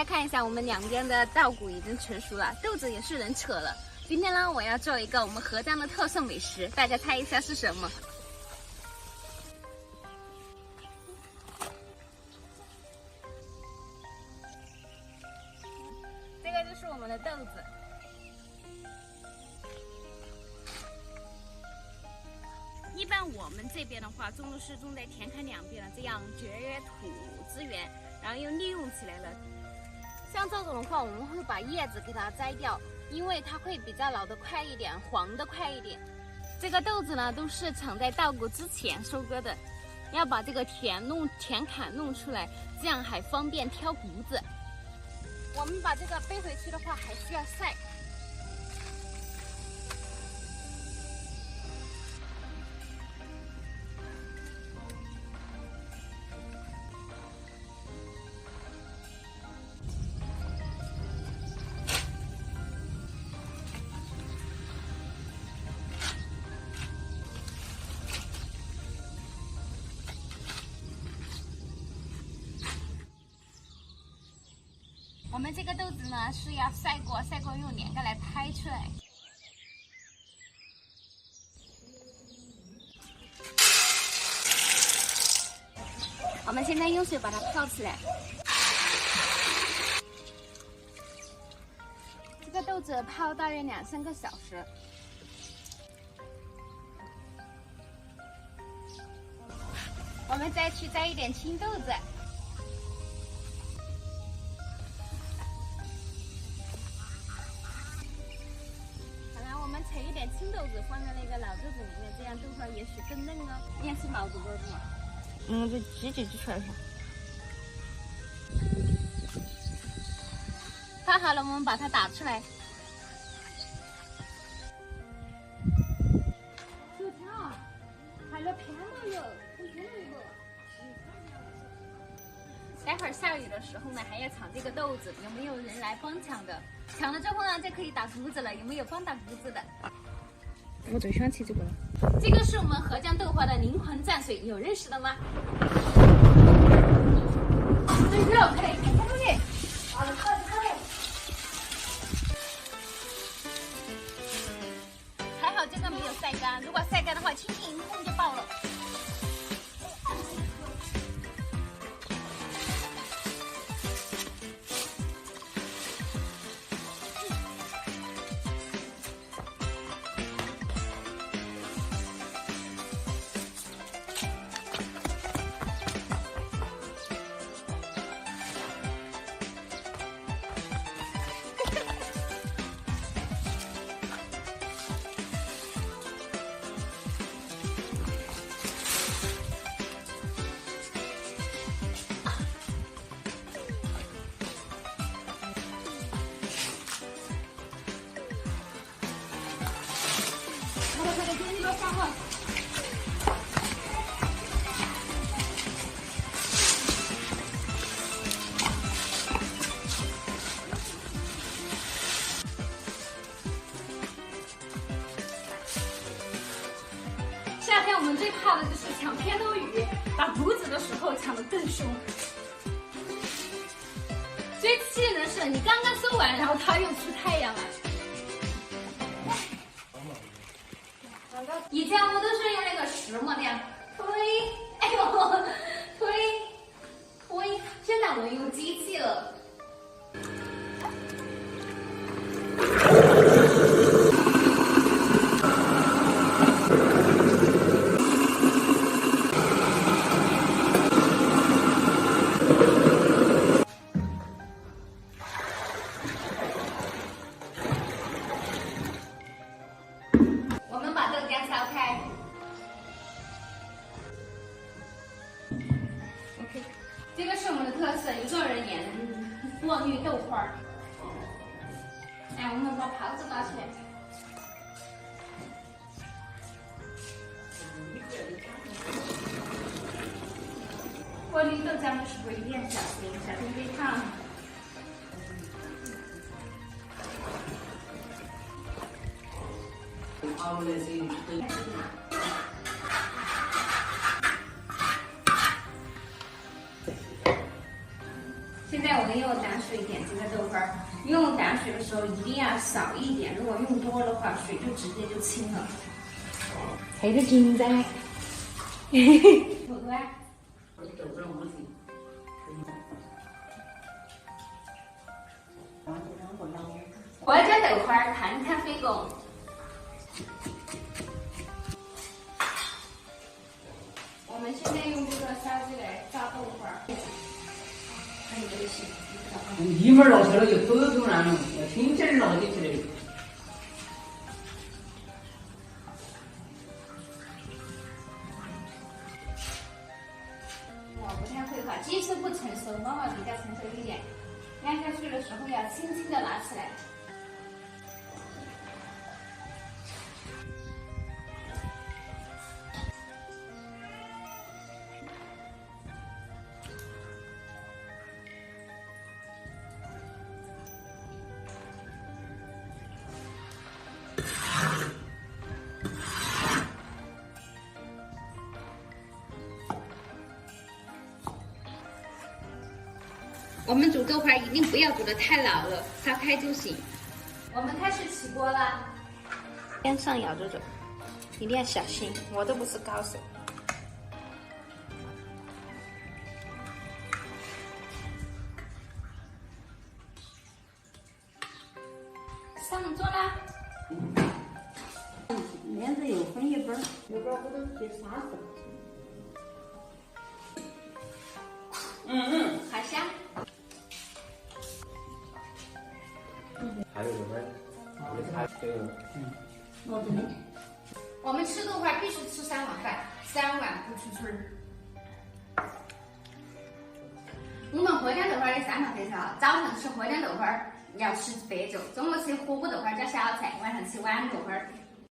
看一下，我们两边的稻谷已经成熟了，豆子也是能扯了。今天呢，我要做一个我们合江的特色美食，大家猜一下是什么？这个就是我们的豆子。一般我们这边的话，种的是种在田坎两边的，这样节约土资源，然后又利用起来了。像这种的话，我们会把叶子给它摘掉，因为它会比较老得快一点，黄得快一点。这个豆子呢，都是抢在稻谷之前收割的，要把这个田坎弄出来，这样还方便挑谷子。我们把这个背回去的话，还需要晒。我们这个豆子呢是要晒过用年糕来拍出来。我们现在用水把它泡起来。这个豆子泡大约2-3个小时。我们再去摘一点青豆子。扯一点青豆子放在那个老豆子里面，这样豆花也许更嫩哦。你也是毛肚豆子吗？就挤出来一下。泡好了，我们把它打出来。小强，还了偏了哟，很偏了一个。待会儿下雨的时候呢，还要抢这个豆子，有没有人来帮抢的？抢了之后呢，就可以打谷子了。有没有帮打谷子的？我最喜欢吃这个了。这个是我们合江豆花的灵魂蘸水，有认识的吗？这肉可以看看这里。好的，还好这个没有晒干，如果晒干的话，轻轻一碰就爆了。夏天我们最怕的就是抢偏头雨，打谷子的时候抢得更凶。最气人的是你刚刚收完，然后它又出太阳了。以前我们都是用那个石磨那样推，哎呦推，现在我们用机器了。我们把豆浆烧开。OK， 这个是我们的特色，有个人盐过滤豆花。哎，我们把盘子拿起来。过滤豆浆的时候一定要小心，小心被烫。现在我们又打水点豆花儿，用淡水的时候一定要少一点，如果用多的话，水就直接就清了。还得紧张。豆花。花椒豆花儿摊摊飞拱。我们现在用这个勺子来抓豆花儿。看你这个行。一门烙起来就抖抖那种，要轻轻烙起来。我不太会画，技术不成熟，妈妈比较成熟一点。按下去的时候要轻轻的拿起来。我们煮豆花一定不要煮得太老了，烧开就行。我们开始起锅了，边上摇着走，一定要小心，我都不是高手。上桌啦！面子又分一半，有点我都去杀死。好香。还有什么？这个，我这里。我们吃豆花必须吃3碗饭，3碗不出村儿。我们喝点豆花的3大特色：早上吃喝点豆花，要吃白粥；中午吃火锅豆花加小菜；晚上吃碗豆花。